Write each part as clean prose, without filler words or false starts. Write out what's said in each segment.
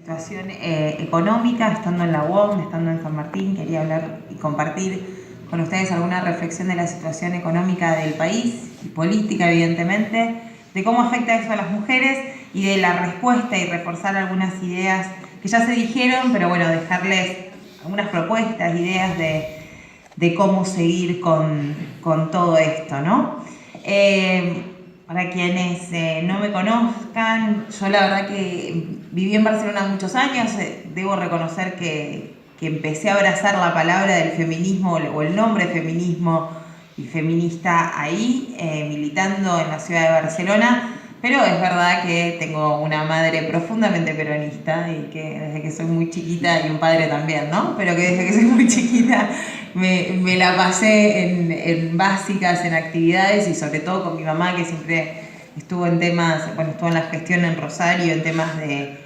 Situación económica, estando en la UOM, estando en San Martín, quería hablar y compartir con ustedes alguna reflexión de la situación económica del país y política, evidentemente, de cómo afecta eso a las mujeres y de la respuesta y reforzar algunas ideas que ya se dijeron, pero bueno, dejarles algunas propuestas, ideas de cómo seguir con todo esto, ¿no? Para quienes no me conozcan, yo la verdad que viví en Barcelona muchos años, debo reconocer que empecé a abrazar la palabra del feminismo o el nombre feminismo y feminista ahí, militando en la ciudad de Barcelona, pero es verdad que tengo una madre profundamente peronista y que desde que soy muy chiquita, y un padre también, ¿no? Pero que desde que soy muy chiquita me la pasé en básicas, en actividades y sobre todo con mi mamá, que siempre estuvo en temas, bueno, estuvo en la gestión en Rosario, en temas de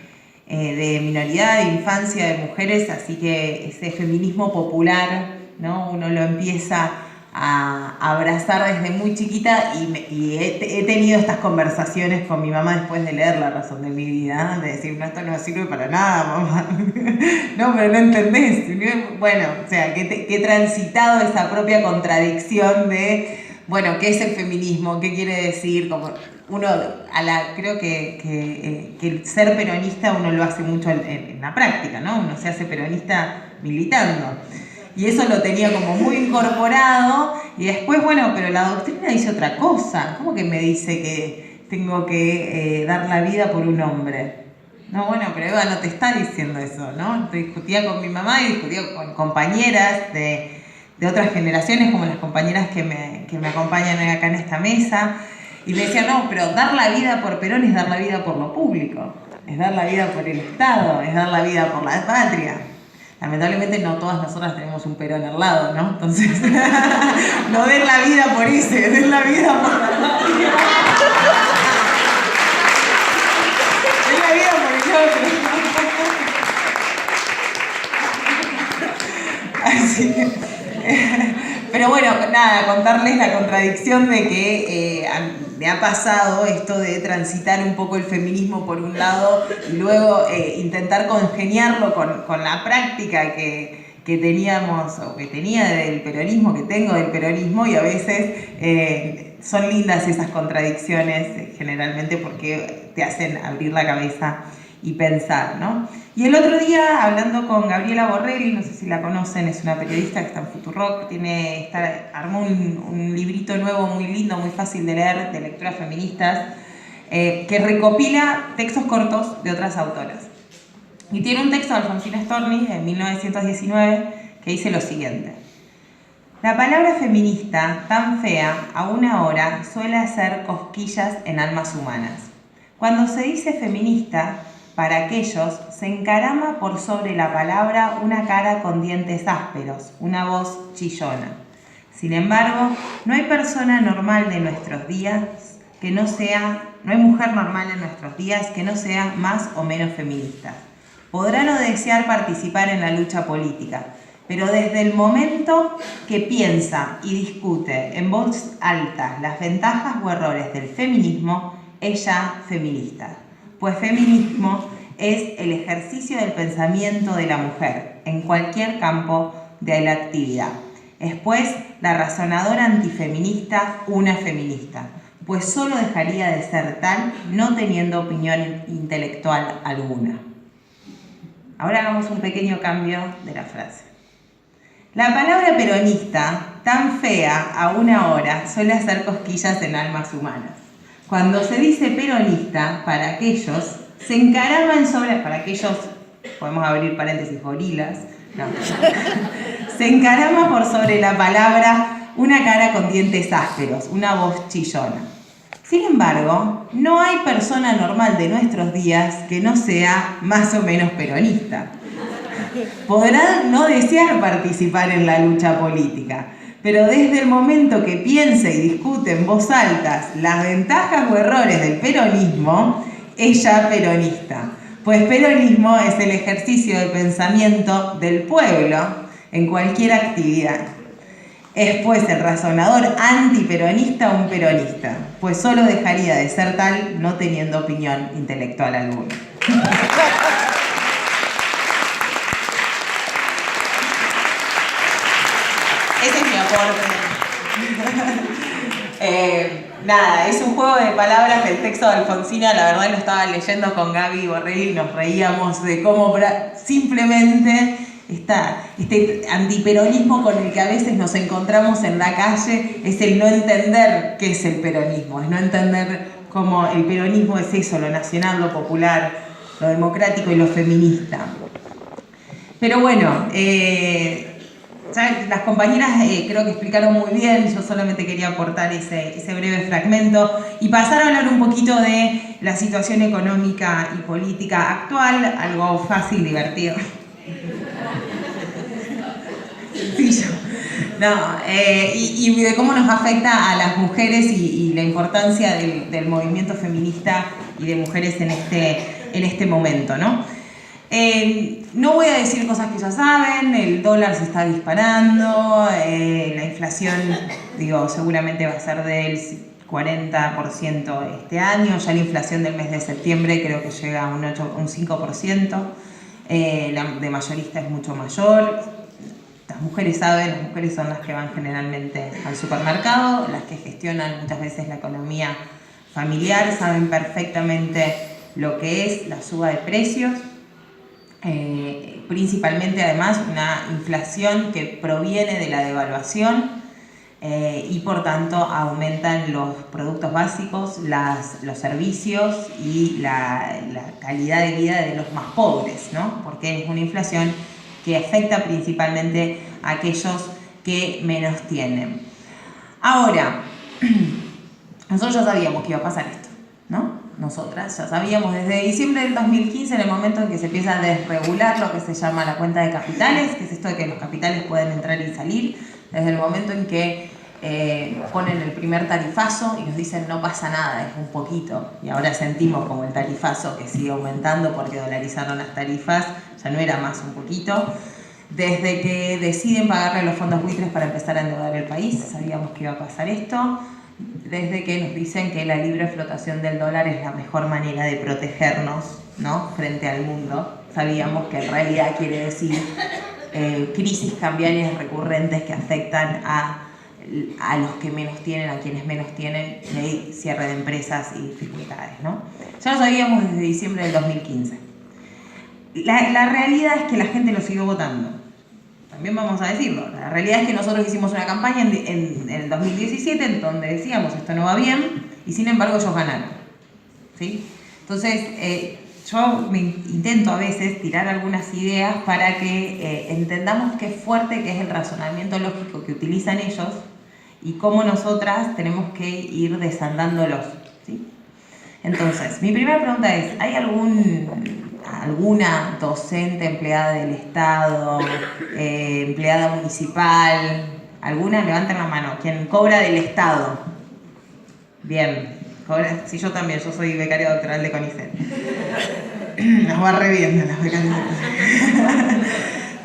minoridad, de infancia, de mujeres, así que ese feminismo popular, ¿no? Uno lo empieza a abrazar desde muy chiquita y he tenido estas conversaciones con mi mamá después de leer La razón de mi vida, de decir, no, esto no sirve para nada, mamá. No, pero no entendés. Bueno, o sea, que he transitado esa propia contradicción de, bueno, ¿qué es el feminismo? ¿Qué quiere decir? Como uno, creo que el ser peronista uno lo hace mucho en la práctica, ¿no? Uno se hace peronista militando. Y eso lo tenía como muy incorporado, y después, bueno, pero la doctrina dice otra cosa. ¿Cómo que me dice que tengo que dar la vida por un hombre? No, bueno, pero Eva no te está diciendo eso, ¿no? Discutía con mi mamá y discutía con compañeras de otras generaciones, como las compañeras que me acompañan acá en esta mesa, y me decían, no, pero dar la vida por Perón es dar la vida por lo público, es dar la vida por el Estado, es dar la vida por la patria. Lamentablemente no todas nosotras tenemos un Perón al lado, ¿no? Entonces, no den la vida por ese, den la vida por la patria. Den la vida por el otro. Así que, pero bueno, nada, contarles la contradicción de que me ha pasado esto de transitar un poco el feminismo por un lado y luego intentar congeniarlo con la práctica que teníamos o que tenía del peronismo, que tengo del peronismo, y a veces son lindas esas contradicciones generalmente porque te hacen abrir la cabeza y pensar, ¿no? Y el otro día, hablando con Gabriela Borrelli, no sé si la conocen, es una periodista que está en Futurock, armó un librito nuevo muy lindo, muy fácil de leer, de lecturas feministas, que recopila textos cortos de otras autoras. Y tiene un texto de Alfonsina Storni, en 1919, que dice lo siguiente: la palabra feminista, tan fea, aún ahora, suele hacer cosquillas en almas humanas. Cuando se dice feminista, para aquellos se encarama por sobre la palabra una cara con dientes ásperos, una voz chillona. Sin embargo, no hay persona normal de nuestros días no hay mujer normal en nuestros días que no sea más o menos feminista. Podrá no desear participar en la lucha política, pero desde el momento que piensa y discute en voz alta las ventajas o errores del feminismo, es ya feminista. Pues feminismo es el ejercicio del pensamiento de la mujer en cualquier campo de la actividad. Es pues la razonadora antifeminista una feminista, pues solo dejaría de ser tal no teniendo opinión intelectual alguna. Ahora hagamos un pequeño cambio de la frase. La palabra peronista, tan fea aún ahora, suele hacer cosquillas en almas humanas. Cuando se dice peronista, para aquellos, se encaraman para aquellos, podemos abrir paréntesis, gorilas, no. Se encarama por sobre la palabra una cara con dientes ásperos, una voz chillona. Sin embargo, no hay persona normal de nuestros días que no sea más o menos peronista. Podrá no desear participar en la lucha política, pero desde el momento que piensa y discute en voz alta las ventajas o errores del peronismo, es ya peronista. Pues peronismo es el ejercicio del pensamiento del pueblo en cualquier actividad. Es pues el razonador antiperonista un peronista, pues solo dejaría de ser tal no teniendo opinión intelectual alguna. Nada, es un juego de palabras el texto de Alfonsina, la verdad lo estaba leyendo con Gaby Borrelli y nos reíamos de cómo simplemente este antiperonismo con el que a veces nos encontramos en la calle es el no entender qué es el peronismo, es no entender cómo el peronismo es eso, lo nacional, lo popular, lo democrático y lo feminista. Pero bueno, ya las compañeras creo que explicaron muy bien, yo solamente quería aportar ese breve fragmento y pasar a hablar un poquito de la situación económica y política actual, algo fácil, divertido. Sencillo. No, y de cómo nos afecta a las mujeres y la importancia del movimiento feminista y de mujeres en este momento, ¿no? No voy a decir cosas que ya saben, el dólar se está disparando, la inflación, seguramente va a ser del 40% este año, ya la inflación del mes de septiembre creo que llega a un 5%, la de mayorista es mucho mayor. Las mujeres saben, las mujeres son las que van generalmente al supermercado, las que gestionan muchas veces la economía familiar, saben perfectamente lo que es la suba de precios. Principalmente además una inflación que proviene de la devaluación y por tanto aumentan los productos básicos, los servicios y la calidad de vida de los más pobres, ¿no? Porque es una inflación que afecta principalmente a aquellos que menos tienen. Ahora, nosotros ya sabíamos que iba a pasar esto, ¿no? Nosotras ya sabíamos desde diciembre del 2015, en el momento en que se empieza a desregular lo que se llama la cuenta de capitales, que es esto de que los capitales pueden entrar y salir, desde el momento en que ponen el primer tarifazo y nos dicen no pasa nada, es un poquito, y ahora sentimos como el tarifazo que sigue aumentando porque dolarizaron las tarifas, ya no era más un poquito. Desde que deciden pagarle a los fondos buitres para empezar a endeudar el país, sabíamos que iba a pasar esto. Desde que nos dicen que la libre flotación del dólar es la mejor manera de protegernos, ¿no?, frente al mundo, sabíamos que en realidad quiere decir crisis cambiarias recurrentes que afectan a los que menos tienen, a quienes menos tienen, y hay cierre de empresas y dificultades, ¿no? Ya lo sabíamos desde diciembre del 2015. La realidad es que la gente lo siguió votando. También vamos a decirlo. La realidad es que nosotros hicimos una campaña en el 2017 en donde decíamos esto no va bien y sin embargo ellos ganaron, ¿sí? Entonces yo me intento a veces tirar algunas ideas para que entendamos qué fuerte que es el razonamiento lógico que utilizan ellos y cómo nosotras tenemos que ir desandándolos, ¿sí? Entonces, mi primera pregunta es, ¿hay alguna docente, empleada del Estado, empleada municipal, alguna? Levanten la mano. ¿Quién cobra del Estado? Bien. Sí, yo también, yo soy becaria doctoral de CONICET. Nos va re bien las becarias.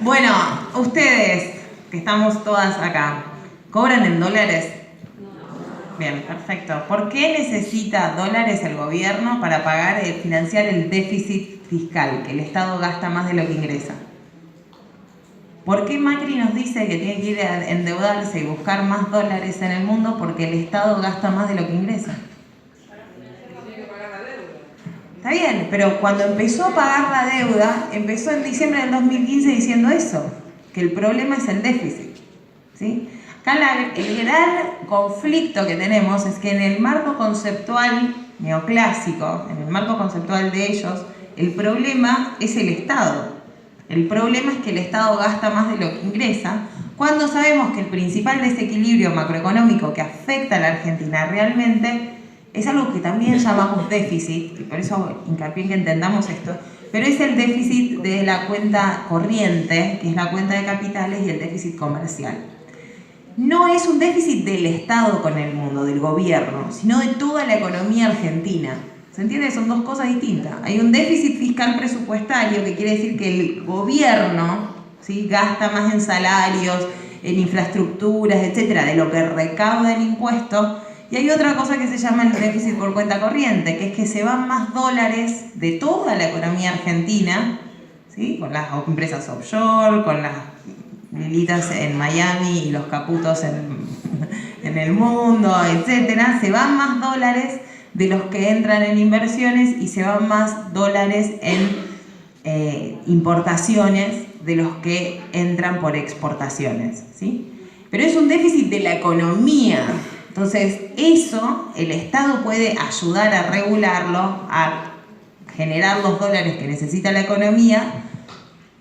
Bueno, ustedes, que estamos todas acá, ¿cobran en dólares? Bien, perfecto. ¿Por qué necesita dólares el gobierno para financiar el déficit fiscal, que el Estado gasta más de lo que ingresa? ¿Por qué Macri nos dice que tiene que ir a endeudarse y buscar más dólares en el mundo porque el Estado gasta más de lo que ingresa? Está bien, pero cuando empezó a pagar la deuda, empezó en diciembre del 2015 diciendo eso, que el problema es el déficit, ¿sí? Acá el gran conflicto que tenemos es que en el marco conceptual neoclásico, en el marco conceptual de ellos, el problema es el Estado. El problema es que el Estado gasta más de lo que ingresa, cuando sabemos que el principal desequilibrio macroeconómico que afecta a la Argentina realmente es algo que también llamamos déficit, y por eso hincapié en que entendamos esto, pero es el déficit de la cuenta corriente, que es la cuenta de capitales, y el déficit comercial. No es un déficit del Estado con el mundo, del gobierno, sino de toda la economía argentina. ¿Se entiende? Son dos cosas distintas. Hay un déficit fiscal presupuestario, que quiere decir que el gobierno, ¿sí?, gasta más en salarios, en infraestructuras, etcétera, de lo que recauda en impuestos. Y hay otra cosa que se llama el déficit por cuenta corriente, que es que se van más dólares de toda la economía argentina, ¿sí?, con las empresas offshore, con las militas en Miami y los caputos en el mundo, etcétera, se van más dólares de los que entran en inversiones y se van más dólares en importaciones de los que entran por exportaciones, ¿sí? Pero es un déficit de la economía. Entonces, eso el Estado puede ayudar a regularlo, a generar los dólares que necesita la economía,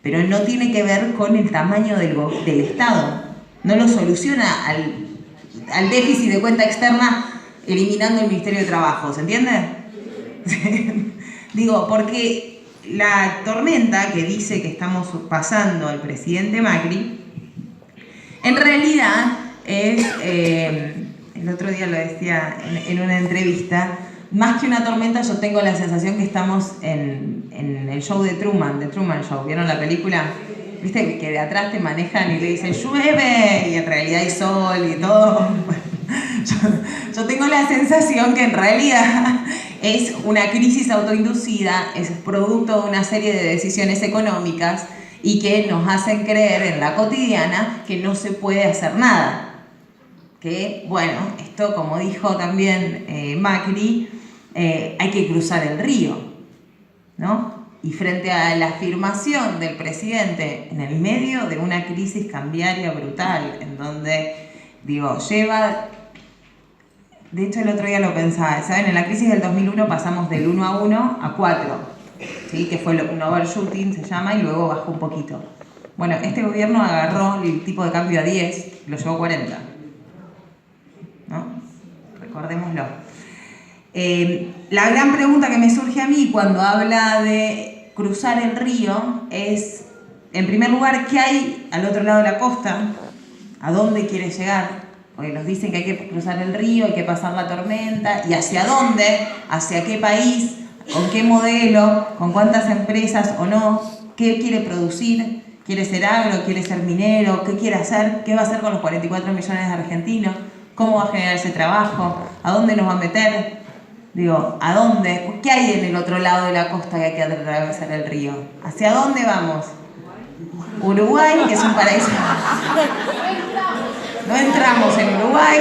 pero no tiene que ver con el tamaño del Estado. No lo soluciona al déficit de cuenta externa eliminando el Ministerio de Trabajo, ¿se entiende? Digo, porque la tormenta que dice que estamos pasando al presidente Macri, en realidad es, el otro día lo decía en una entrevista, más que una tormenta yo tengo la sensación que estamos en el show de Truman Show. ¿Vieron la película? ¿Viste? Que de atrás te manejan y le dicen llueve y en realidad hay sol y todo. Yo tengo la sensación que en realidad es una crisis autoinducida, es producto de una serie de decisiones económicas y que nos hacen creer en la cotidiana que no se puede hacer nada. Que, bueno, esto como dijo también Macri, hay que cruzar el río, ¿no? Y frente a la afirmación del presidente en el medio de una crisis cambiaria brutal, en donde, digo, lleva... De hecho, el otro día lo pensaba, ¿saben? En la crisis del 2001 pasamos del 1 a 1 a 4, ¿sí? Que fue un overshooting, se llama, y luego bajó un poquito. Bueno, este gobierno agarró el tipo de cambio a 10 y lo llevó a 40, ¿no? Recordémoslo. La gran pregunta que me surge a mí cuando habla de cruzar el río es, en primer lugar, ¿qué hay al otro lado de la costa? ¿A dónde quiere llegar? Porque nos dicen que hay que cruzar el río, hay que pasar la tormenta, ¿y hacia dónde? ¿Hacia qué país? ¿Con qué modelo? ¿Con cuántas empresas o no? ¿Qué quiere producir? ¿Quiere ser agro? ¿Quiere ser minero? ¿Qué quiere hacer? ¿Qué va a hacer con los 44 millones de argentinos? ¿Cómo va a generar ese trabajo? ¿A dónde nos va a meter? Digo, ¿a dónde? ¿Qué hay en el otro lado de la costa que hay que atravesar el río? ¿Hacia dónde vamos? Uruguay, que es un paraíso. No entramos en Uruguay.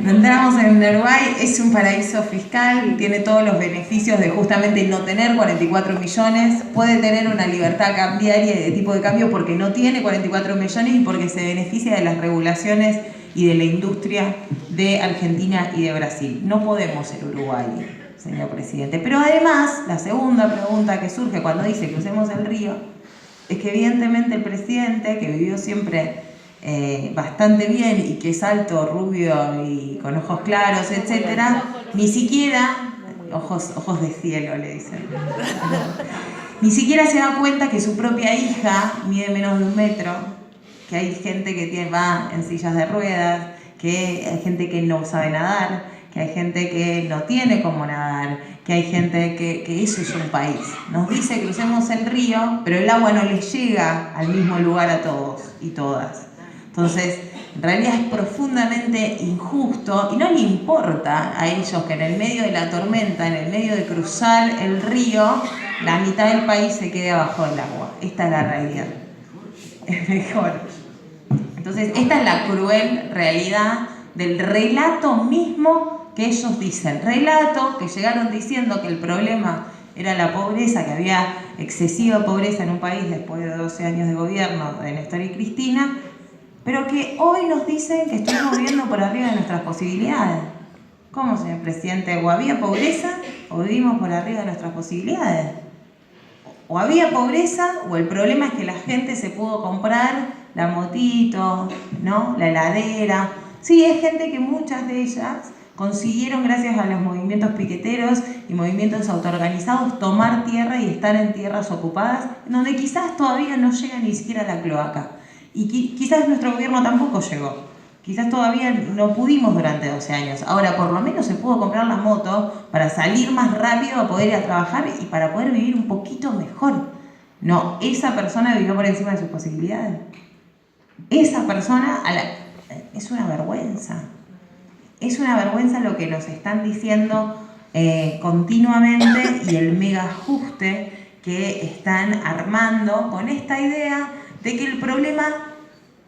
No entramos en Uruguay, es un paraíso fiscal, tiene todos los beneficios de justamente no tener 44 millones, puede tener una libertad cambiaria de tipo de cambio porque no tiene 44 millones y porque se beneficia de las regulaciones y de la industria de Argentina y de Brasil. No podemos ser Uruguay, señor presidente. Pero además, la segunda pregunta que surge cuando dice crucemos el río, es que evidentemente el presidente, que vivió siempre bastante bien y que es alto, rubio y con ojos claros, etcétera, ni siquiera, ojos de cielo le dicen, ni siquiera se da cuenta que su propia hija mide menos de 1 metro, que hay gente que va en sillas de ruedas, que hay gente que no sabe nadar, que hay gente que no tiene cómo nadar, que hay gente que eso es un país. Nos dice crucemos el río, pero el agua no les llega al mismo lugar a todos y todas. Entonces, en realidad es profundamente injusto y no le importa a ellos que en el medio de la tormenta, en el medio de cruzar el río, la mitad del país se quede abajo del agua. Esta es la realidad. Es mejor. Entonces, esta es la cruel realidad del relato mismo que ellos dicen. Relato que llegaron diciendo que el problema era la pobreza, que había excesiva pobreza en un país después de 12 años de gobierno de Néstor y Cristina, pero que hoy nos dicen que estamos viviendo por arriba de nuestras posibilidades. ¿Cómo, señor presidente? ¿O había pobreza o vivimos por arriba de nuestras posibilidades? O había pobreza o el problema es que la gente se pudo comprar la motito, ¿no? La heladera. Sí, es gente que muchas de ellas consiguieron, gracias a los movimientos piqueteros y movimientos autoorganizados, tomar tierra y estar en tierras ocupadas, donde quizás todavía no llega ni siquiera la cloaca. Y quizás nuestro gobierno tampoco llegó. Quizás todavía no pudimos durante 12 años. Ahora, por lo menos se pudo comprar la moto para salir más rápido a poder ir a trabajar y para poder vivir un poquito mejor. No, esa persona vivió por encima de sus posibilidades. Esa persona, es una vergüenza. Es una vergüenza lo que nos están diciendo continuamente y el mega ajuste que están armando con esta idea de que el problema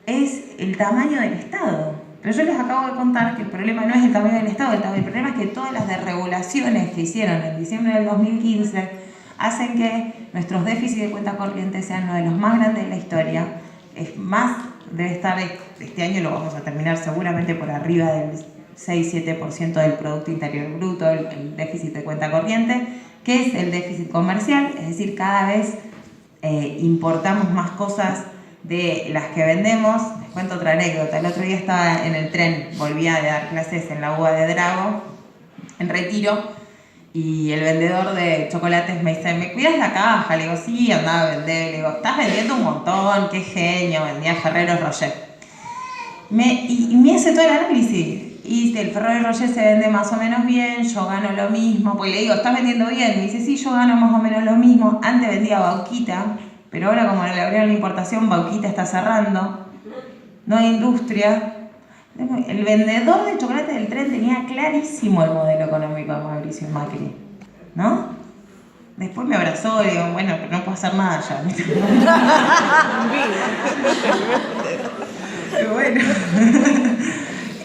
es el tamaño del Estado. Pero yo les acabo de contar que el problema no es el tamaño del Estado, el problema es que todas las desregulaciones que hicieron en diciembre del 2015 hacen que nuestros déficits de cuenta corriente sean uno de los más grandes de la historia. Es más, debe estar, este año lo vamos a terminar seguramente por arriba del 6-7% del Producto Interior Bruto, el déficit de cuenta corriente, que es el déficit comercial, es decir, cada vez importamos más cosas de las que vendemos. Les cuento otra anécdota. El otro día estaba en el tren, volvía de dar clases en la UBA de Drago, en Retiro, y el vendedor de chocolates me dice, ¿me cuidas la caja? Le digo, sí, andaba a vender. Le digo, estás vendiendo un montón, qué genio, vendía Ferrero Rocher. Y me hace todo el análisis. Y el Ferrero Rocher se vende más o menos bien, yo gano lo mismo. Pues le digo, ¿estás vendiendo bien? Me dice, sí, yo gano más o menos lo mismo. Antes vendía Bauquita, pero ahora como le abrieron la importación, Bauquita está cerrando. No hay industria. El vendedor de chocolate del tren tenía clarísimo el modelo económico de Mauricio Macri, ¿no? Después me abrazó y digo, bueno, pero no puedo hacer nada ya. Pero bueno.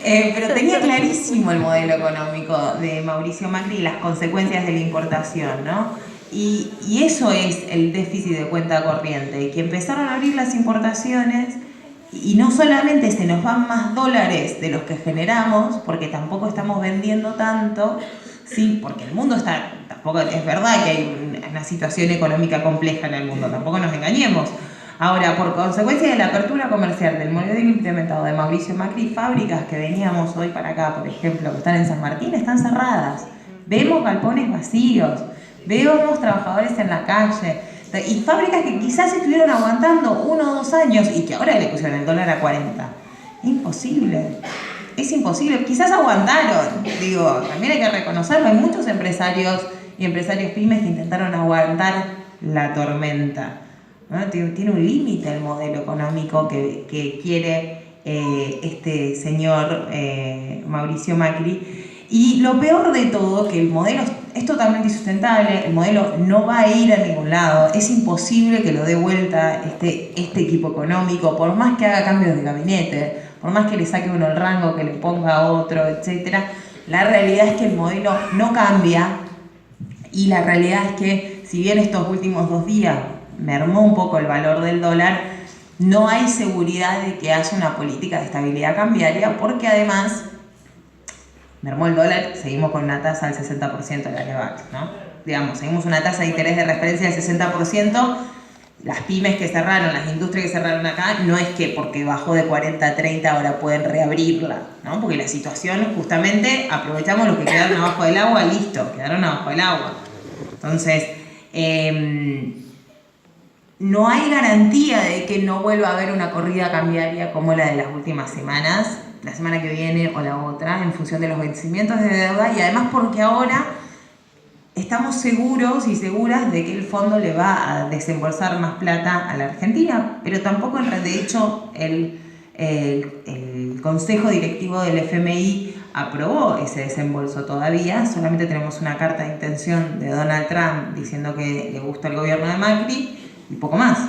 Pero tenía clarísimo el modelo económico de Mauricio Macri y las consecuencias de la importación, ¿no? Y eso es el déficit de cuenta corriente, que empezaron a abrir las importaciones y no solamente se nos van más dólares de los que generamos, porque tampoco estamos vendiendo tanto, sí, porque el mundo está, tampoco es verdad que hay una situación económica compleja en el mundo, tampoco nos engañemos. Ahora, por consecuencia de la apertura comercial del modelo implementado de Mauricio Macri, fábricas que veníamos hoy para acá, por ejemplo, que están en San Martín, están cerradas. Vemos galpones vacíos, vemos trabajadores en la calle, y fábricas que quizás estuvieron aguantando 1 o 2 años y que ahora le pusieron el dólar a 40. Imposible. Es imposible. Quizás aguantaron. Digo, también hay que reconocerlo. Hay muchos empresarios y empresarios pymes que intentaron aguantar la tormenta, ¿no? Tiene un límite el modelo económico que quiere este señor Mauricio Macri. Y lo peor de todo, que el modelo es totalmente insustentable, el modelo no va a ir a ningún lado, es imposible que lo dé vuelta este equipo económico, por más que haga cambios de gabinete, por más que le saque uno el rango, que le ponga otro, etc. La realidad es que el modelo no cambia y la realidad es que si bien estos últimos 2 días mermó un poco el valor del dólar, no hay seguridad de que haya una política de estabilidad cambiaria porque además mermó el dólar, seguimos con una tasa del 60% de la LEVAX, ¿no? Digamos, seguimos una tasa de interés de referencia del 60%, las pymes que cerraron, las industrias que cerraron acá, no es que porque bajó de 40 a 30 ahora pueden reabrirla, ¿no? Porque la situación, justamente, aprovechamos los que quedaron abajo del agua, listo, quedaron abajo del agua. Entonces, no hay garantía de que no vuelva a haber una corrida cambiaria como la de las últimas semanas, la semana que viene o la otra, en función de los vencimientos de deuda, y además porque ahora estamos seguros y seguras de que el fondo le va a desembolsar más plata a la Argentina, pero tampoco, de hecho, el Consejo Directivo del FMI aprobó ese desembolso todavía. Solamente tenemos una carta de intención de Donald Trump diciendo que le gusta el gobierno de Macri y poco más,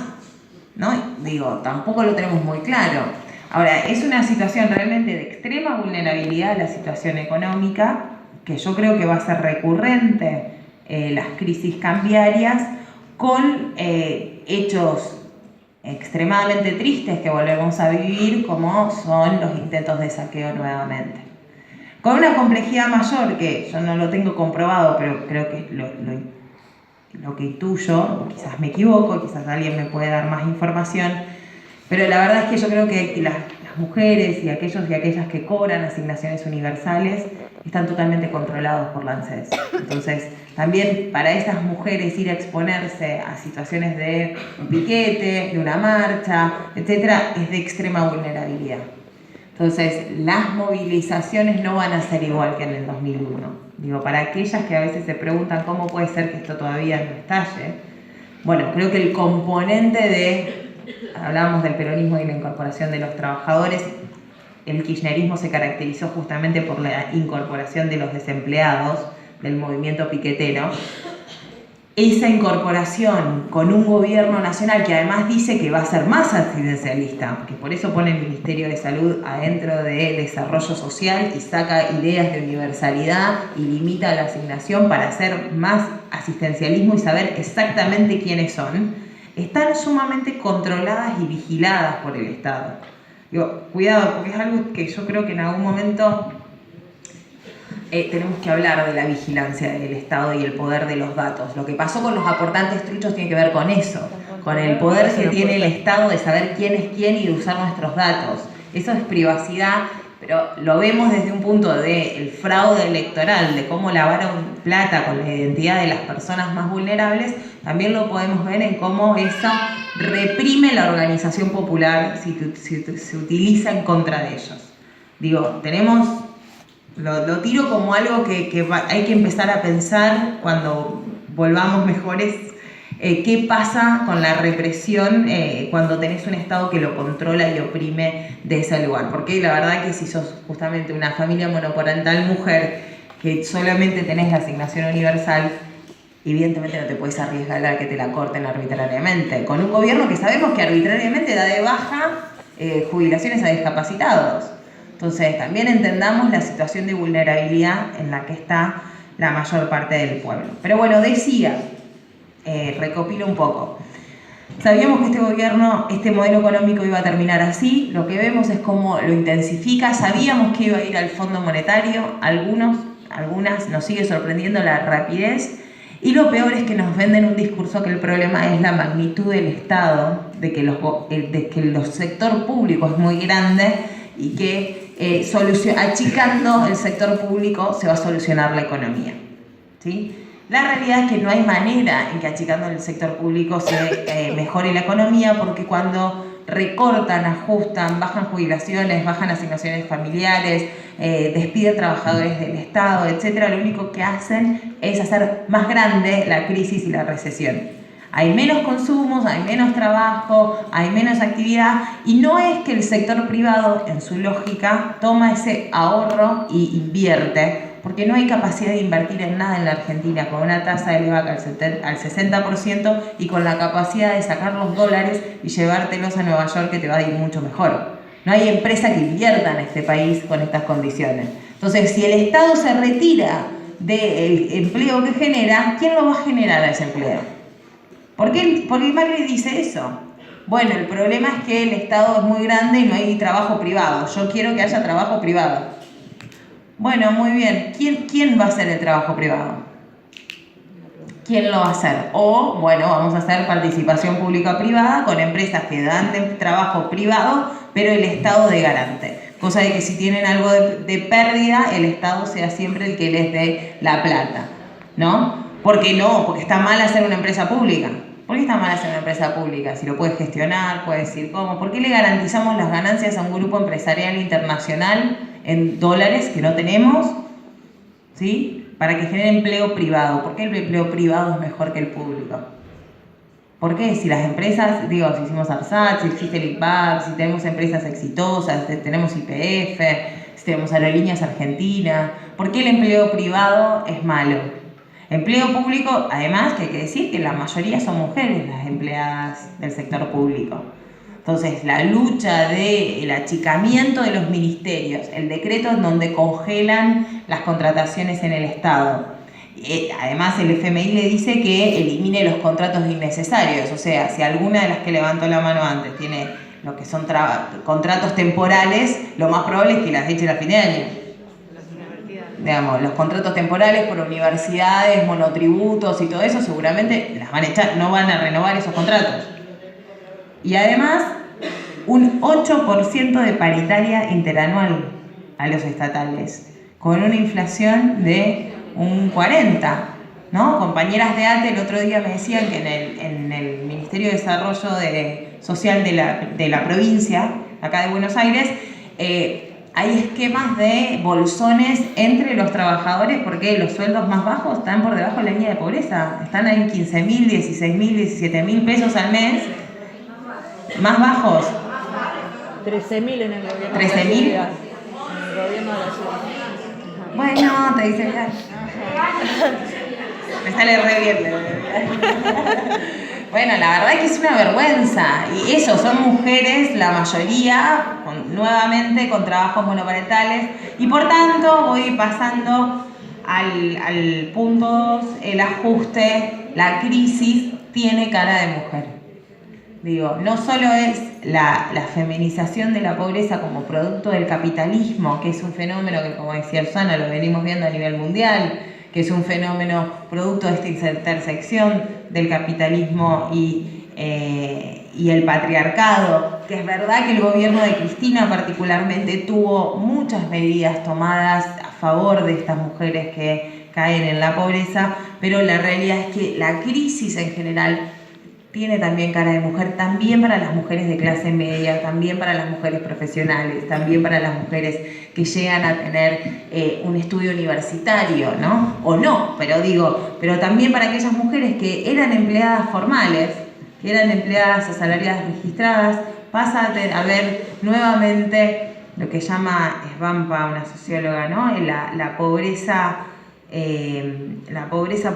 ¿no? Digo, tampoco lo tenemos muy claro. Ahora, es una situación realmente de extrema vulnerabilidad la situación económica, que yo creo que va a ser recurrente las crisis cambiarias, con hechos extremadamente tristes que volvemos a vivir, como son los intentos de saqueo nuevamente. Con una complejidad mayor, que yo no lo tengo comprobado, pero creo que lo que intuyo, quizás me equivoco, quizás alguien me puede dar más información, pero la verdad es que yo creo que las mujeres y aquellos y aquellas que cobran asignaciones universales están totalmente controlados por la ANSES. Entonces, también para esas mujeres ir a exponerse a situaciones de un piquete, de una marcha, etcétera, es de extrema vulnerabilidad. Entonces, las movilizaciones no van a ser igual que en el 2001. Digo, para aquellas que a veces se preguntan cómo puede ser que esto todavía no estalle, bueno, creo que el componente hablábamos del peronismo y la incorporación de los trabajadores, el kirchnerismo se caracterizó justamente por la incorporación de los desempleados, del movimiento piquetero, esa incorporación con un gobierno nacional que además dice que va a ser más asistencialista, que por eso pone el Ministerio de Salud adentro de Desarrollo Social y saca ideas de universalidad y limita la asignación para hacer más asistencialismo y saber exactamente quiénes son, están sumamente controladas y vigiladas por el Estado. Digo, cuidado, porque es algo que yo creo que en algún momento tenemos que hablar de la vigilancia del Estado y el poder de los datos. Lo que pasó con los aportantes truchos tiene que ver con eso, con el poder que tiene el Estado de saber quién es quién y de usar nuestros datos. Eso es privacidad, pero lo vemos desde un punto del fraude electoral, de cómo lavaron plata con la identidad de las personas más vulnerables. También lo podemos ver en cómo eso reprime la organización popular si se utiliza en contra de ellos. Digo, tenemos... Lo tiro como algo que hay que empezar a pensar cuando volvamos mejores. ¿Qué pasa con la represión cuando tenés un Estado que lo controla y oprime de ese lugar? Porque la verdad que si sos justamente una familia monoparental mujer que solamente tenés la asignación universal, evidentemente no te puedes arriesgar a que te la corten arbitrariamente. Con un gobierno que sabemos que arbitrariamente da de baja jubilaciones a discapacitados. Entonces, también entendamos la situación de vulnerabilidad en la que está la mayor parte del pueblo. Pero bueno, decía, recopilo un poco. Sabíamos que este gobierno, este modelo económico iba a terminar así. Lo que vemos es cómo lo intensifica. Sabíamos que iba a ir al Fondo Monetario. Algunas nos sigue sorprendiendo la rapidez. Y lo peor es que nos venden un discurso que el problema es la magnitud del Estado, de que el sector público es muy grande y que achicando el sector público se va a solucionar la economía, ¿sí? La realidad es que no hay manera en que achicando el sector público se mejore la economía, porque cuando recortan, ajustan, bajan jubilaciones, bajan asignaciones familiares, despiden trabajadores del Estado, etc., lo único que hacen es hacer más grande la crisis y la recesión. Hay menos consumos, hay menos trabajo, hay menos actividad, y no es que el sector privado, en su lógica, toma ese ahorro y invierte, porque no hay capacidad de invertir en nada en la Argentina, con una tasa del IVA al 60% y con la capacidad de sacar los dólares y llevártelos a Nueva York, que te va a ir mucho mejor. No hay empresa que invierta en este país con estas condiciones. Entonces, si el Estado se retira del empleo que genera, ¿quién lo va a generar a ese empleo? ¿Por qué Macri dice eso? Bueno, el problema es que el Estado es muy grande y no hay trabajo privado. Yo quiero que haya trabajo privado. Bueno, muy bien. ¿Quién va a hacer el trabajo privado? ¿Quién lo va a hacer? O, bueno, vamos a hacer participación pública-privada con empresas que dan trabajo privado, pero el Estado de garante. Cosa de que si tienen algo de pérdida, el Estado sea siempre el que les dé la plata, ¿no? ¿Por qué no? Porque está mal hacer una empresa pública. ¿Por qué está mal hacer una empresa pública? Si lo puedes gestionar, puedes decir cómo. ¿Por qué le garantizamos las ganancias a un grupo empresarial internacional en dólares que no tenemos? ¿Sí? Para que genere empleo privado. ¿Por qué el empleo privado es mejor que el público? ¿Por qué? Si las empresas, si hicimos ARSAT, si existe el IPAC, si tenemos empresas exitosas, si tenemos YPF, si tenemos aerolíneas argentinas, ¿por qué el empleo privado es malo? Empleo público, además, que hay que decir que la mayoría son mujeres las empleadas del sector público. Entonces, la lucha del achicamiento de los ministerios, el decreto en donde congelan las contrataciones en el Estado. Además, el FMI le dice que elimine los contratos innecesarios. O sea, si alguna de las que levantó la mano antes tiene lo que son contratos temporales, lo más probable es que las echen a fin de año. Digamos, los contratos temporales por universidades, monotributos y todo eso, seguramente las van a echar, no van a renovar esos contratos. Y además, un 8% de paritaria interanual a los estatales, con una inflación de un 40%, ¿no? Compañeras de ATE el otro día me decían que en el Ministerio de Desarrollo Social de la provincia, acá de Buenos Aires, hay esquemas de bolsones entre los trabajadores porque los sueldos más bajos están por debajo de la línea de pobreza. Están en 15.000, 16.000, 17.000 pesos al mes. ¿Más bajos? 13.000 en el gobierno. ¿13.000? En el gobierno de la ciudad. Bueno, te dice ya. Me sale re bien. Bueno, la verdad es que es una vergüenza. Y eso, son mujeres, la mayoría, nuevamente con trabajos monoparentales. Y por tanto, voy pasando al punto 2, el ajuste, la crisis tiene cara de mujer. Digo, no solo es la feminización de la pobreza como producto del capitalismo, que es un fenómeno que, como decía Susana, lo venimos viendo a nivel mundial, que es un fenómeno producto de esta intersección del capitalismo y el patriarcado, que es verdad que el gobierno de Cristina particularmente tuvo muchas medidas tomadas a favor de estas mujeres que caen en la pobreza, pero la realidad es que la crisis en general tiene también cara de mujer, también para las mujeres de clase media, también para las mujeres profesionales, también para las mujeres que llegan a tener un estudio universitario, ¿no? O no, pero también para aquellas mujeres que eran empleadas formales, que eran empleadas asalariadas registradas, pasa a ver nuevamente lo que llama Svampa, una socióloga, ¿no? La pobreza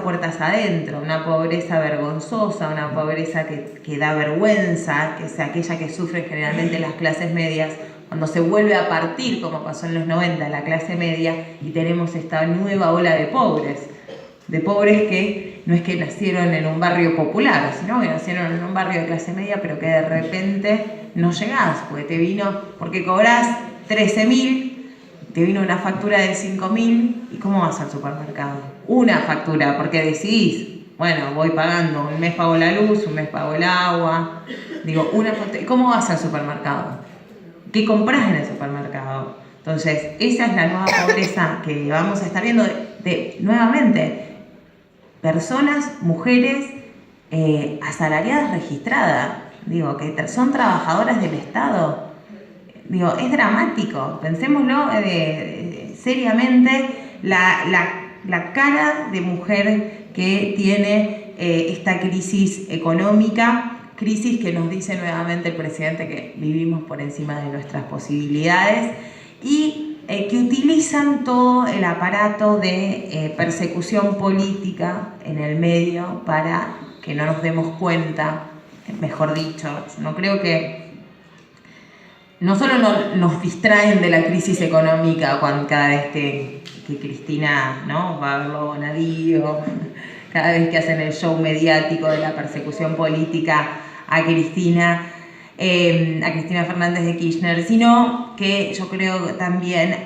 puertas adentro, una pobreza vergonzosa, una pobreza que da vergüenza, que es aquella que sufren generalmente las clases medias, cuando se vuelve a partir, como pasó en los 90, la clase media, y tenemos esta nueva ola de pobres que no es que nacieron en un barrio popular, sino que nacieron en un barrio de clase media, pero que de repente no llegás, porque cobrás 13.000, te vino una factura de 5.000, ¿y cómo vas al supermercado? Una factura, porque decidís, bueno, voy pagando, un mes pago la luz, un mes pago el agua, una factura, ¿y cómo vas al supermercado? ¿Qué compras en el supermercado? Entonces, esa es la nueva pobreza que vamos a estar viendo nuevamente, personas, mujeres asalariadas registradas, que son trabajadoras del Estado. Es dramático, pensémoslo seriamente, la cara de mujer que tiene esta crisis económica, crisis que nos dice nuevamente el presidente que vivimos por encima de nuestras posibilidades y que utilizan todo el aparato de persecución política en el medio para que no nos demos cuenta, mejor dicho, no creo que no solo nos distraen de la crisis económica cada vez que Cristina, ¿no?, va a verlo a Bonadío, cada vez que hacen el show mediático de la persecución política a Cristina Fernández de Kirchner, sino que yo creo que también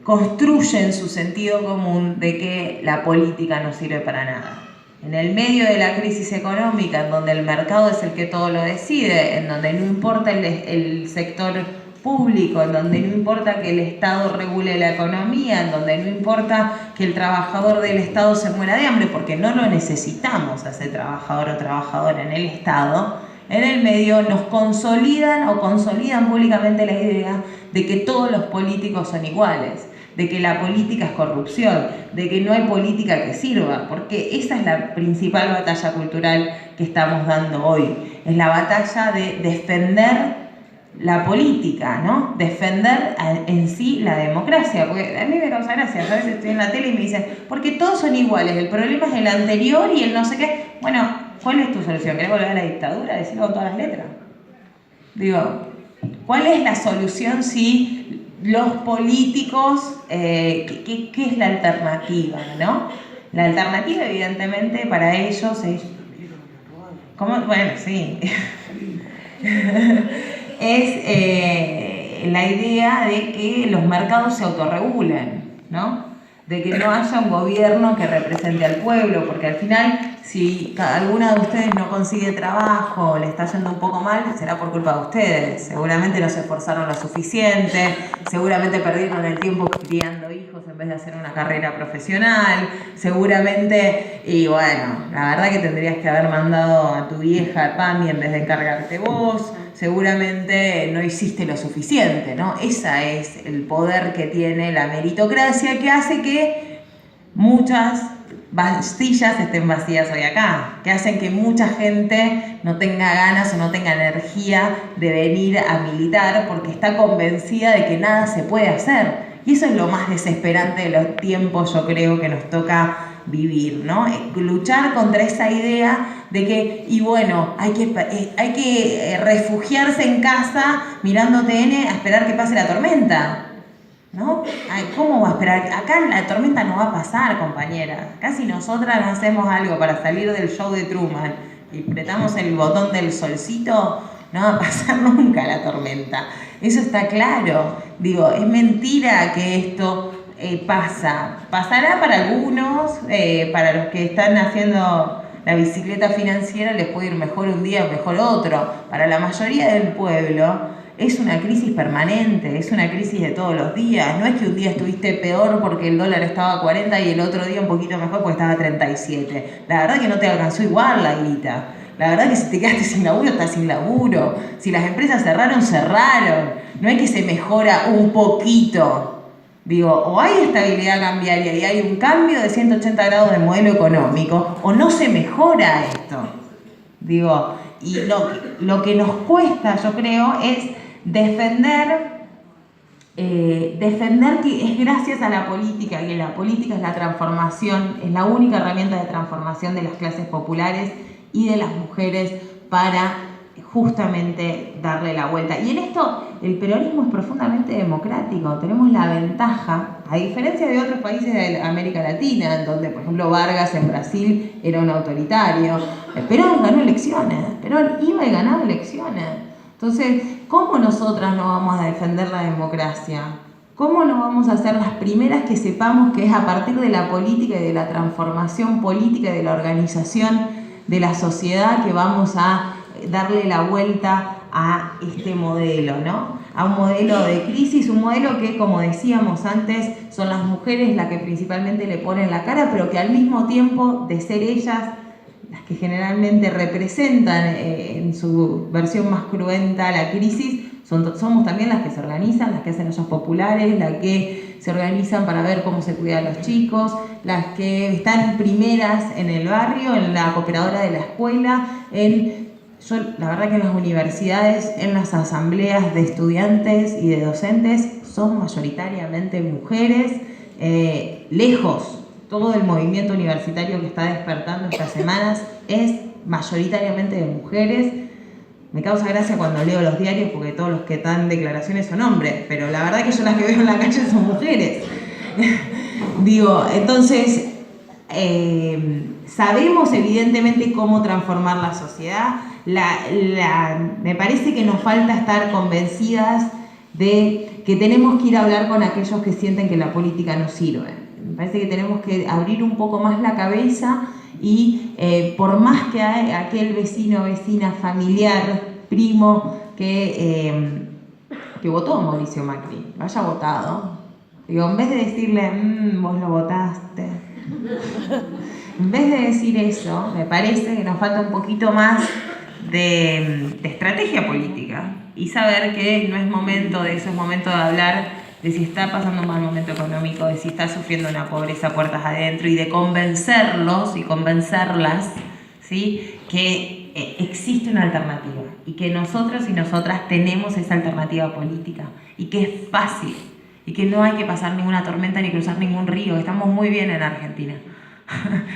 construyen su sentido común de que la política no sirve para nada. En el medio de la crisis económica, en donde el mercado es el que todo lo decide, en donde no importa el sector público, en donde no importa que el Estado regule la economía, en donde no importa que el trabajador del Estado se muera de hambre, porque no lo necesitamos a ese trabajador o trabajadora en el Estado, en el medio nos consolidan públicamente la idea de que todos los políticos son iguales, de que la política es corrupción, de que no hay política que sirva, porque esa es la principal batalla cultural que estamos dando hoy. Es la batalla de defender la política, ¿no? Defender en sí la democracia, porque a mí me causa gracia, a veces estoy en la tele y me dicen, porque todos son iguales, el problema es el anterior y el no sé qué. Bueno, ¿cuál es tu solución? ¿Querés volver a la dictadura? Decirlo con todas las letras. ¿Cuál es la solución si los políticos, qué es la alternativa, ¿no? La alternativa, evidentemente, para ellos es... Bueno, sí. Es la idea de que los mercados se autorregulen, ¿no? De que no haya un gobierno que represente al pueblo, porque al final, si alguna de ustedes no consigue trabajo, le está yendo un poco mal, será por culpa de ustedes. Seguramente no se esforzaron lo suficiente, seguramente perdieron el tiempo criando hijos en vez de hacer una carrera profesional, seguramente, y bueno, la verdad que tendrías que haber mandado a tu vieja al PAMI en vez de encargarte vos, seguramente no hiciste lo suficiente, ¿no? Ese es el poder que tiene la meritocracia, que hace que muchas vastillas estén vacías hoy acá, que hacen que mucha gente no tenga ganas o no tenga energía de venir a militar porque está convencida de que nada se puede hacer. Y eso es lo más desesperante de los tiempos, yo creo, que nos toca vivir, ¿no? Luchar contra esa idea de que, y bueno, hay que refugiarse en casa mirando TN a esperar que pase la tormenta, ¿no? Ay, ¿cómo va a esperar? Acá la tormenta no va a pasar, compañera. Acá si nosotras no hacemos algo para salir del show de Truman y apretamos el botón del solcito, no va a pasar nunca la tormenta. Eso está claro. Digo, es mentira que esto pasa. Pasará para algunos, para los que están haciendo la bicicleta financiera les puede ir mejor un día, mejor otro. Para la mayoría del pueblo es una crisis permanente, es una crisis de todos los días. No es que un día estuviste peor porque el dólar estaba a 40 y el otro día un poquito mejor porque estaba a 37. La verdad que no te alcanzó igual la guita. La verdad que si te quedaste sin laburo, estás sin laburo. Si las empresas cerraron, cerraron. No es que se mejora un poquito. Digo, o hay estabilidad cambiaria y hay un cambio de 180 grados de modelo económico, o no se mejora esto. Digo, y lo que nos cuesta, yo creo, es defender que es gracias a la política, que la política es la transformación, es la única herramienta de transformación de las clases populares y de las mujeres para justamente darle la vuelta. Y en esto el peronismo es profundamente democrático. Tenemos la ventaja, a diferencia de otros países de América Latina, en donde, por ejemplo, Vargas en Brasil era un autoritario. Perón ganó elecciones, Perón iba y ganaba elecciones. Entonces, ¿cómo nosotras no vamos a defender la democracia? ¿Cómo no vamos a ser las primeras que sepamos que es a partir de la política y de la transformación política y de la organización de la sociedad que vamos a darle la vuelta a este modelo, ¿no? A un modelo de crisis, un modelo que, como decíamos antes, son las mujeres las que principalmente le ponen la cara, pero que al mismo tiempo, de ser ellas las que generalmente representan en su versión más cruenta la crisis, somos también las que se organizan, las que hacen ollas populares, las que se organizan para ver cómo se cuidan los chicos, las que están primeras en el barrio, en la cooperadora de la escuela, yo la verdad que en las universidades, en las asambleas de estudiantes y de docentes, son mayoritariamente mujeres, lejos. Todo el movimiento universitario que está despertando estas semanas es mayoritariamente de mujeres. Me causa gracia cuando leo los diarios porque todos los que dan declaraciones son hombres, pero la verdad que yo las que veo en la calle son mujeres. Digo, entonces, sabemos evidentemente cómo transformar la sociedad. Me parece que nos falta estar convencidas de que tenemos que ir a hablar con aquellos que sienten que la política no sirve. Me parece que tenemos que abrir un poco más la cabeza y por más que hay aquel vecino, vecina, familiar, primo que votó a Mauricio Macri, haya votado, digo, en vez de decirle, vos lo votaste, en vez de decir eso, me parece que nos falta un poquito más de estrategia política y saber que no es momento de eso, es momento de hablar de si está pasando un mal momento económico, de si está sufriendo una pobreza puertas adentro y de convencerlos y convencerlas, ¿sí?, que existe una alternativa y que nosotros y nosotras tenemos esa alternativa política y que es fácil y que no hay que pasar ninguna tormenta ni cruzar ningún río. Estamos muy bien en Argentina.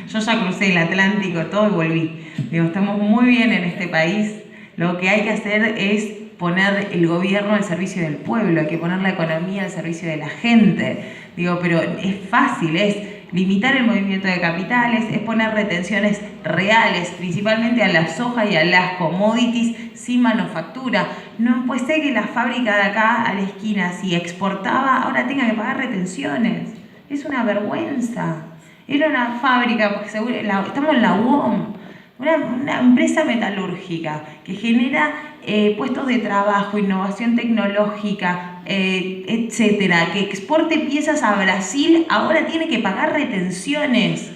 Yo ya crucé el Atlántico, todo y volví. Digo, estamos muy bien en este país. Lo que hay que hacer es poner el gobierno al servicio del pueblo, hay que poner la economía al servicio de la gente. Digo, pero es fácil, es limitar el movimiento de capitales, es poner retenciones reales, principalmente a la soja y a las commodities sin manufactura. No puede ser que la fábrica de acá a la esquina, si exportaba, ahora tenga que pagar retenciones. Es una vergüenza. Era una fábrica, porque seguro, estamos en la UOM, una empresa metalúrgica que genera puestos de trabajo, innovación tecnológica, etcétera, que exporte piezas a Brasil, ahora tiene que pagar retenciones.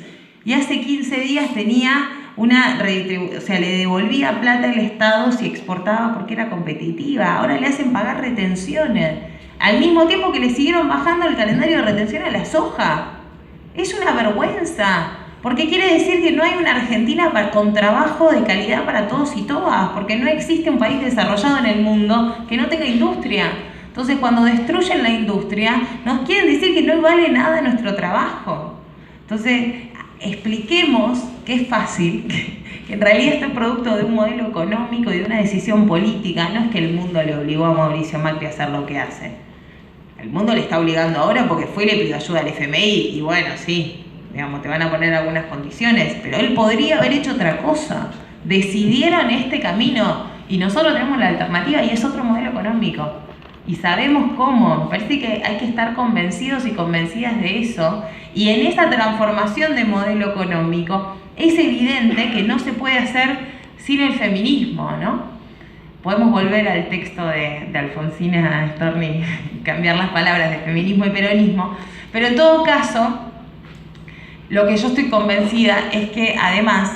Y hace 15 días tenía le devolvía plata al Estado si exportaba porque era competitiva. Ahora le hacen pagar retenciones. Al mismo tiempo que le siguieron bajando el calendario de retención a la soja. Es una vergüenza. Porque quiere decir que no hay una Argentina con trabajo de calidad para todos y todas, porque no existe un país desarrollado en el mundo que no tenga industria. Entonces, cuando destruyen la industria, nos quieren decir que no vale nada nuestro trabajo. Entonces, expliquemos que es fácil, que en realidad esto es producto de un modelo económico y de una decisión política. No es que el mundo le obligó a Mauricio Macri a hacer lo que hace. El mundo le está obligando ahora porque fue y le pidió ayuda al FMI y bueno, sí, digamos, te van a poner algunas condiciones, pero él podría haber hecho otra cosa. Decidieron este camino y nosotros tenemos la alternativa y es otro modelo económico. Y sabemos cómo. Me parece que hay que estar convencidos y convencidas de eso. Y en esa transformación de modelo económico es evidente que no se puede hacer sin el feminismo, ¿no? Podemos volver al texto de Alfonsina Storni y cambiar las palabras de feminismo y peronismo, pero en todo caso, lo que yo estoy convencida es que además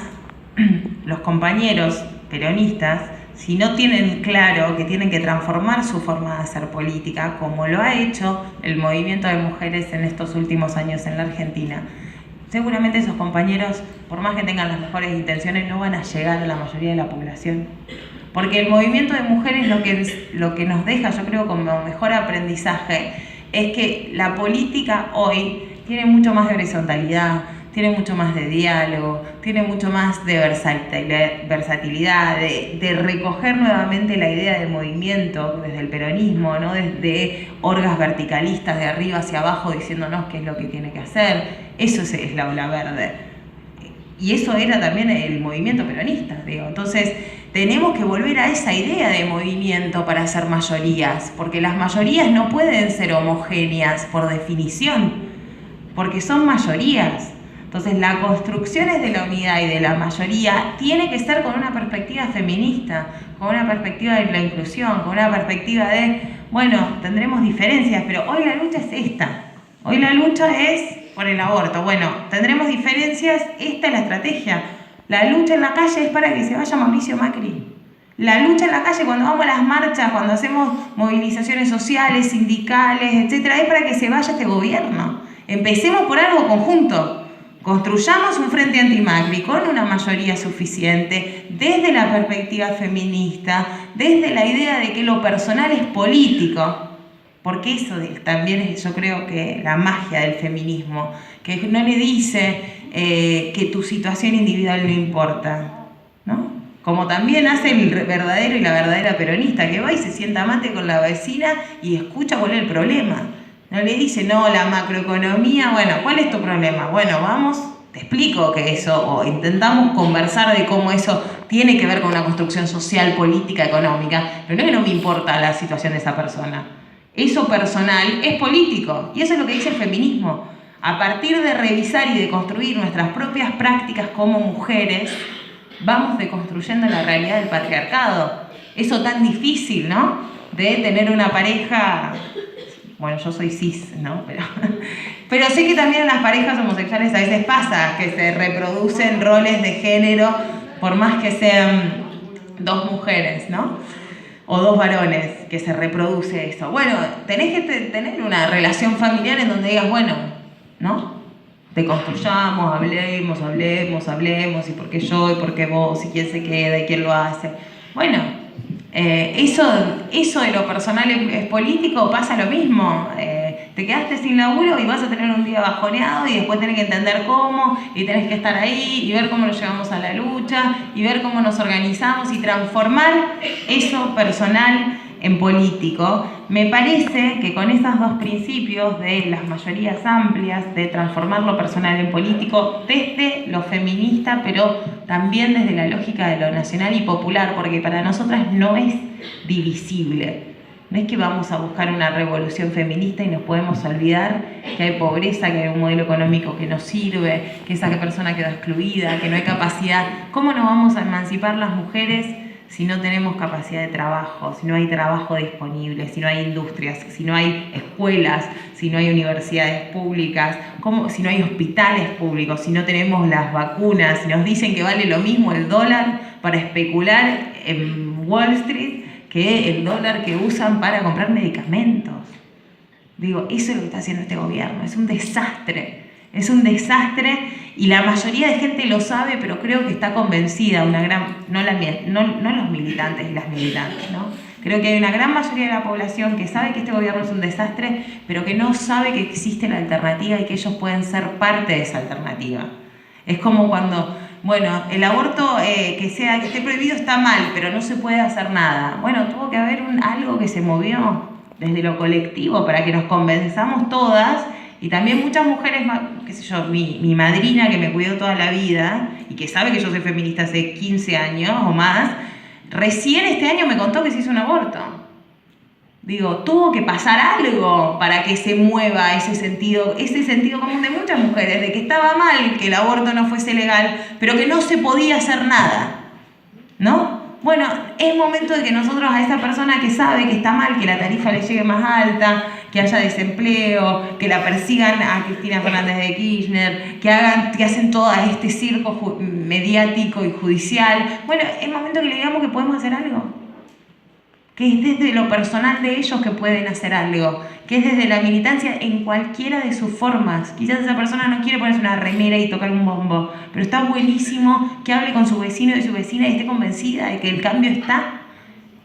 los compañeros peronistas, si no tienen claro que tienen que transformar su forma de hacer política, como lo ha hecho el movimiento de mujeres en estos últimos años en la Argentina, seguramente esos compañeros, por más que tengan las mejores intenciones, no van a llegar a la mayoría de la población. Porque el movimiento de mujeres lo que nos deja, yo creo, como mejor aprendizaje, es que la política hoy tiene mucho más de horizontalidad, tiene mucho más de diálogo, tiene mucho más de versatilidad, de recoger nuevamente la idea del movimiento desde el peronismo, no desde orgas verticalistas de arriba hacia abajo diciéndonos qué es lo que tiene que hacer. Eso es la ola verde. Y eso era también el movimiento peronista, digo. Entonces, tenemos que volver a esa idea de movimiento para hacer mayorías, porque las mayorías no pueden ser homogéneas por definición, porque son mayorías. Entonces, la construcción de la unidad y de la mayoría tiene que ser con una perspectiva feminista, con una perspectiva de la inclusión, con una perspectiva de, bueno, tendremos diferencias, pero hoy la lucha es esta. Hoy la lucha es por el aborto. Bueno, tendremos diferencias, esta es la estrategia. La lucha en la calle es para que se vaya Mauricio Macri. La lucha en la calle, cuando vamos a las marchas, cuando hacemos movilizaciones sociales, sindicales, etcétera, es para que se vaya este gobierno. Empecemos por algo conjunto. Construyamos un frente anti-Macri con una mayoría suficiente, desde la perspectiva feminista, desde la idea de que lo personal es político, porque eso también es, yo creo que la magia del feminismo, que no le dice que tu situación individual no importa, ¿no? Como también hace el verdadero y la verdadera peronista, que va y se sienta mate con la vecina y escucha cuál es el problema. No le dice, no, la macroeconomía, bueno, ¿cuál es tu problema? Bueno, vamos, te explico que eso, o intentamos conversar de cómo eso tiene que ver con una construcción social, política, económica, pero no es que no me importa la situación de esa persona. Eso personal es político, y eso es lo que dice el feminismo. A partir de revisar y de construir nuestras propias prácticas como mujeres, vamos deconstruyendo la realidad del patriarcado. Eso tan difícil, ¿no? De tener una pareja... Bueno, yo soy cis, ¿no? Pero sé que también en las parejas homosexuales a veces pasa que se reproducen roles de género por más que sean dos mujeres, ¿no? O dos varones, que se reproduce eso. Bueno, tenés que tener una relación familiar en donde digas, bueno, ¿no? Deconstruyamos, hablemos, y por qué yo, y por qué vos, y quién se queda, y quién lo hace. Bueno, eso de lo personal es político, pasa lo mismo. Te quedaste sin laburo y vas a tener un día bajoneado y después tenés que entender cómo y tenés que estar ahí y ver cómo lo llevamos a la lucha y ver cómo nos organizamos y transformar eso personal en político. Me parece que con esos dos principios de las mayorías amplias, de transformar lo personal en político desde lo feminista, pero también desde la lógica de lo nacional y popular, porque para nosotras no es divisible. No es que vamos a buscar una revolución feminista y nos podemos olvidar que hay pobreza, que hay un modelo económico que no sirve, que esa persona quedó excluida, que no hay capacidad. ¿Cómo nos vamos a emancipar las mujeres si no tenemos capacidad de trabajo, si no hay trabajo disponible, si no hay industrias, si no hay escuelas, si no hay universidades públicas, si no hay hospitales públicos, si no tenemos las vacunas, si nos dicen que vale lo mismo el dólar para especular en Wall Street que el dólar que usan para comprar medicamentos? Digo, eso es lo que está haciendo este gobierno, es un desastre. Es un desastre y la mayoría de gente lo sabe, pero creo que está convencida, no los militantes y las militantes, ¿no? Creo que hay una gran mayoría de la población que sabe que este gobierno es un desastre, pero que no sabe que existe la alternativa y que ellos pueden ser parte de esa alternativa. Es como cuando, bueno, el aborto que esté prohibido está mal, pero no se puede hacer nada. Bueno, tuvo que haber algo que se movió desde lo colectivo para que nos convenzamos todas, y también muchas mujeres, qué sé yo, mi madrina que me cuidó toda la vida y que sabe que yo soy feminista hace 15 años o más, recién este año me contó que se hizo un aborto. Digo, tuvo que pasar algo para que se mueva ese sentido común de muchas mujeres, de que estaba mal que el aborto no fuese legal, pero que no se podía hacer nada, ¿no? Bueno, es momento de que nosotros a esa persona que sabe que está mal, que la tarifa le llegue más alta, que haya desempleo, que la persigan a Cristina Fernández de Kirchner, que hacen todo este circo mediático y judicial, bueno, es momento que le digamos que podemos hacer algo. Que es desde lo personal de ellos que pueden hacer algo, que es desde la militancia en cualquiera de sus formas. Quizás esa persona no quiere ponerse una remera y tocar un bombo, pero está buenísimo que hable con su vecino y su vecina y esté convencida de que el cambio está.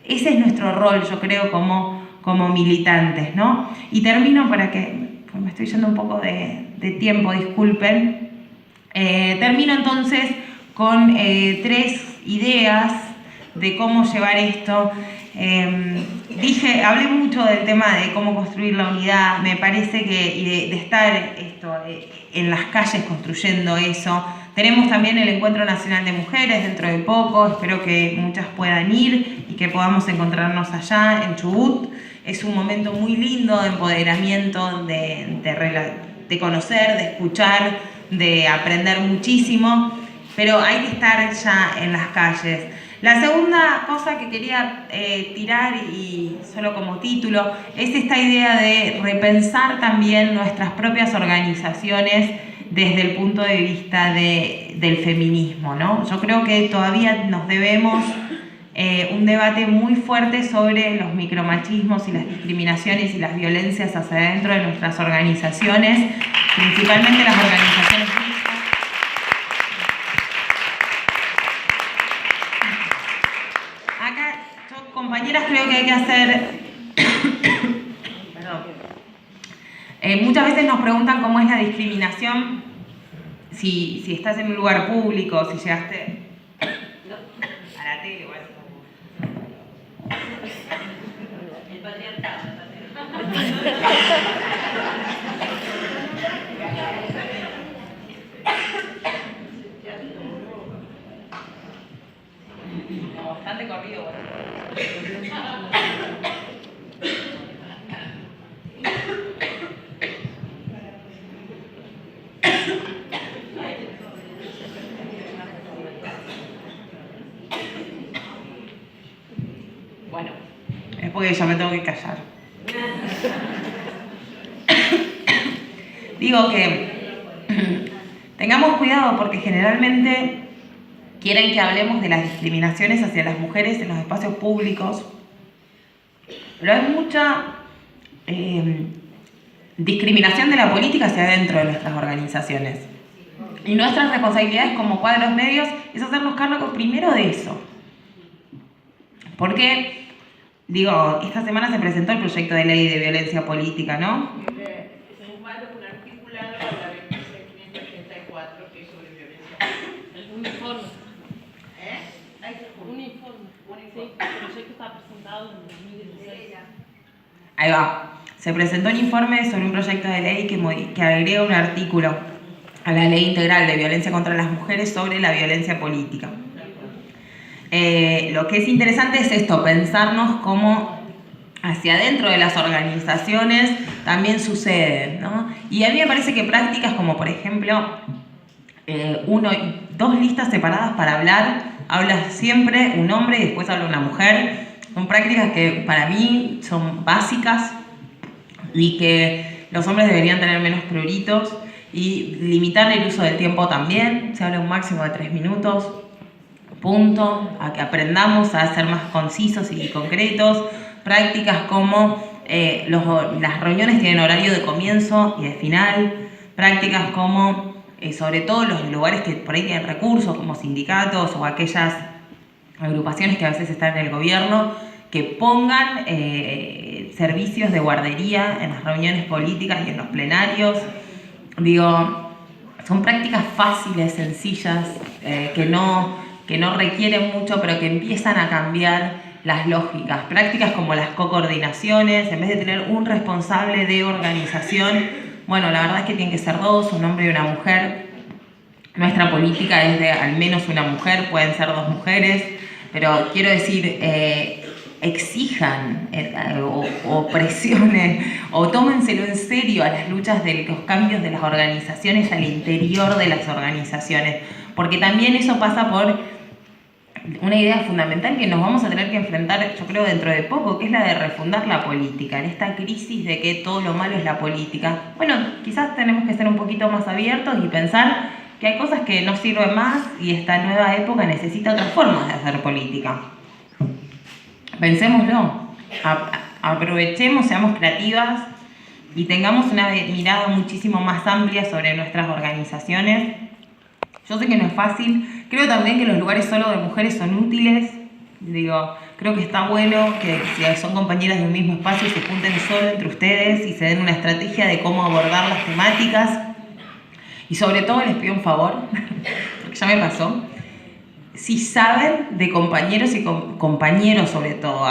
Ese es nuestro rol, yo creo, como militantes, ¿no? Y termino pues me estoy yendo un poco de tiempo, disculpen. Termino entonces con 3 ideas de cómo llevar esto. Hablé mucho del tema de cómo construir la unidad, me parece que y de estar en las calles construyendo eso. Tenemos también el Encuentro Nacional de Mujeres dentro de poco, espero que muchas puedan ir y que podamos encontrarnos allá en Chubut. Es un momento muy lindo de empoderamiento, de conocer, de escuchar, de aprender muchísimo, pero hay que estar ya en las calles. La segunda cosa que quería tirar, y solo como título, es esta idea de repensar también nuestras propias organizaciones desde el punto de vista del feminismo, ¿no? Yo creo que todavía nos debemos un debate muy fuerte sobre los micromachismos y las discriminaciones y las violencias hacia adentro de nuestras organizaciones, principalmente las organizaciones mixtas. Acá, yo, compañeras, creo que hay que hacer... Perdón. Muchas veces nos preguntan cómo es la discriminación, si estás en un lugar público, si llegaste a la tele o algo. El patriarcado. Bastante corrido, bueno. Bueno, es porque ya me tengo que callar. Digo que tengamos cuidado porque generalmente quieren que hablemos de las discriminaciones hacia las mujeres en los espacios públicos, pero hay mucha discriminación de la política hacia adentro de nuestras organizaciones. Y nuestras responsabilidades como cuadros medios es hacernos cargo primero de eso. Porque, digo, esta semana se presentó el proyecto de ley de violencia política, ¿no? Un articulado a la 26.534 que es sobre violencia política. El uniforme. Un informe. Sí, el proyecto está presentado en 2016. Ahí va. Se presentó un informe sobre un proyecto de ley que agrega un artículo a la Ley Integral de Violencia contra las Mujeres sobre la violencia política. Lo que es interesante es esto, pensarnos cómo hacia adentro de las organizaciones también sucede, ¿no? Y a mí me parece que prácticas como, por ejemplo, 2 listas separadas para hablar, habla siempre un hombre y después habla una mujer, son prácticas que para mí son básicas y que los hombres deberían tener menos pruritos, y limitar el uso del tiempo también, se habla un máximo de 3 minutos, punto, a que aprendamos a ser más concisos y concretos. Prácticas como las reuniones tienen horario de comienzo y de final, prácticas como, sobre todo los lugares que por ahí tienen recursos, como sindicatos o aquellas agrupaciones que a veces están en el gobierno, que pongan servicios de guardería en las reuniones políticas y en los plenarios. Digo, son prácticas fáciles, sencillas, que no requieren mucho, pero que empiezan a cambiar las lógicas. Prácticas como las co-coordinaciones, en vez de tener un responsable de organización, bueno, la verdad es que tienen que ser dos, un hombre y una mujer. Nuestra política es de al menos una mujer, pueden ser dos mujeres, pero quiero decir, exijan o presionen o tómenselo en serio a las luchas de los cambios de las organizaciones al interior de las organizaciones, porque también eso pasa por una idea fundamental que nos vamos a tener que enfrentar, yo creo, dentro de poco, que es la de refundar la política, en esta crisis de que todo lo malo es la política. Bueno, quizás tenemos que ser un poquito más abiertos y pensar que hay cosas que no sirven más y esta nueva época necesita otras formas de hacer política. Pensémoslo, aprovechemos, seamos creativas y tengamos una mirada muchísimo más amplia sobre nuestras organizaciones. Yo sé que no es fácil, creo también que los lugares solo de mujeres son útiles, digo, creo que está bueno que si son compañeras de un mismo espacio se junten solo entre ustedes y se den una estrategia de cómo abordar las temáticas. Y sobre todo les pido un favor, porque ya me pasó, si saben de compañeros y compañeros sobre todo,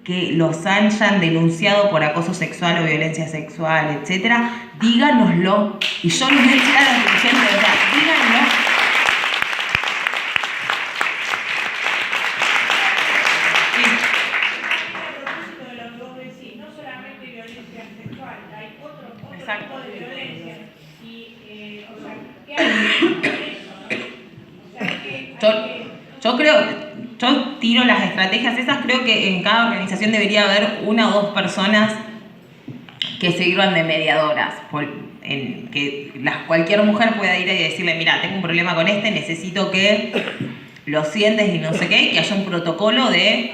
que los hayan denunciado por acoso sexual o violencia sexual, etcétera, díganoslo. Y yo les voy a decir a los dirigentes, o sea, díganlo. Sí. No solamente violencia sexual, hay otro Exacto. tipo de violencia. Y, o sea, ¿qué hay con eso? O sea, Yo creo, yo tiro las estrategias esas, creo que en cada organización debería haber una o dos personas que sirvan de mediadoras, que cualquier mujer pueda ir y decirle, mira, tengo un problema con necesito que lo sientes y no sé qué, y que haya un protocolo de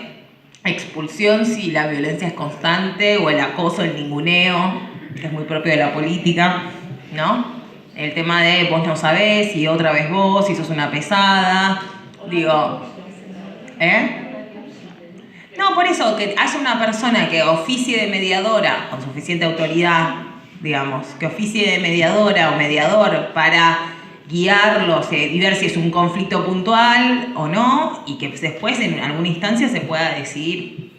expulsión si la violencia es constante, o el acoso, el ninguneo, que es muy propio de la política, ¿no? El tema de vos no sabés, y otra vez vos, y sos una pesada, digo, No, por eso, que haya una persona que oficie de mediadora, con suficiente autoridad, digamos, que oficie de mediadora o mediador para guiarlos y ver si es un conflicto puntual o no, y que después en alguna instancia se pueda decidir.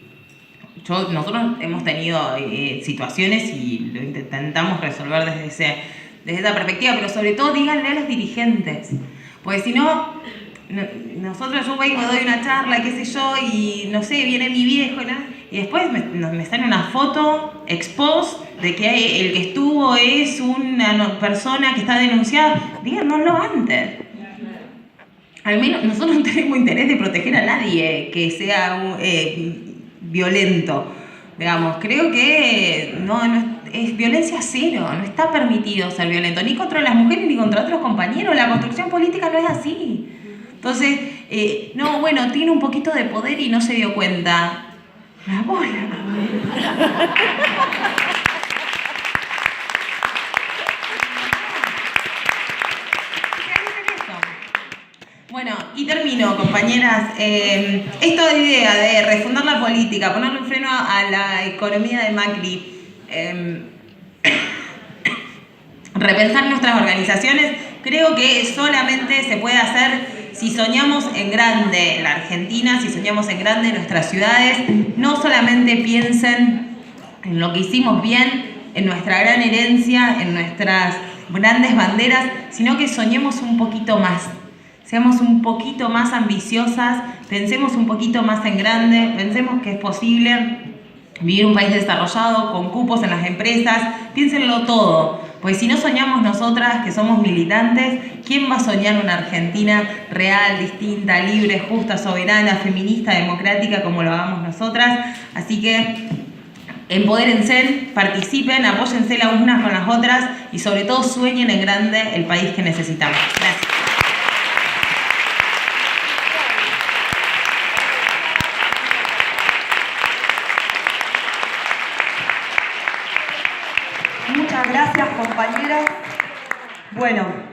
Nosotros hemos tenido situaciones y lo intentamos resolver desde esa perspectiva, pero sobre todo díganle a los dirigentes, porque si no, yo vengo, doy una charla, qué sé yo, y no sé, viene mi viejo, ¿no? Y después me sale una foto ex post de que el que estuvo es una persona que está denunciada. Díganoslo antes. Al menos nosotros no tenemos interés de proteger a nadie que sea violento. Digamos, creo que no es violencia cero, no está permitido ser violento, ni contra las mujeres ni contra otros compañeros. La construcción política no es así. Entonces, no, bueno, tiene un poquito de poder y no se dio cuenta. La bola. Bueno, y termino, compañeras. Esta idea de refundar la política, ponerle un freno a la economía de Macri, repensar nuestras organizaciones, creo que solamente se puede hacer si soñamos en grande la Argentina, si soñamos en grande nuestras ciudades. No solamente piensen en lo que hicimos bien, en nuestra gran herencia, en nuestras grandes banderas, sino que soñemos un poquito más. Seamos un poquito más ambiciosas, pensemos un poquito más en grande, pensemos que es posible vivir un país desarrollado, con cupos en las empresas, piénsenlo todo. Pues si no soñamos nosotras, que somos militantes, ¿quién va a soñar una Argentina real, distinta, libre, justa, soberana, feminista, democrática, como lo hagamos nosotras? Así que empodérense, participen, apóyense las unas con las otras y sobre todo sueñen en grande el país que necesitamos. Gracias. Muchas gracias, compañeras. Bueno.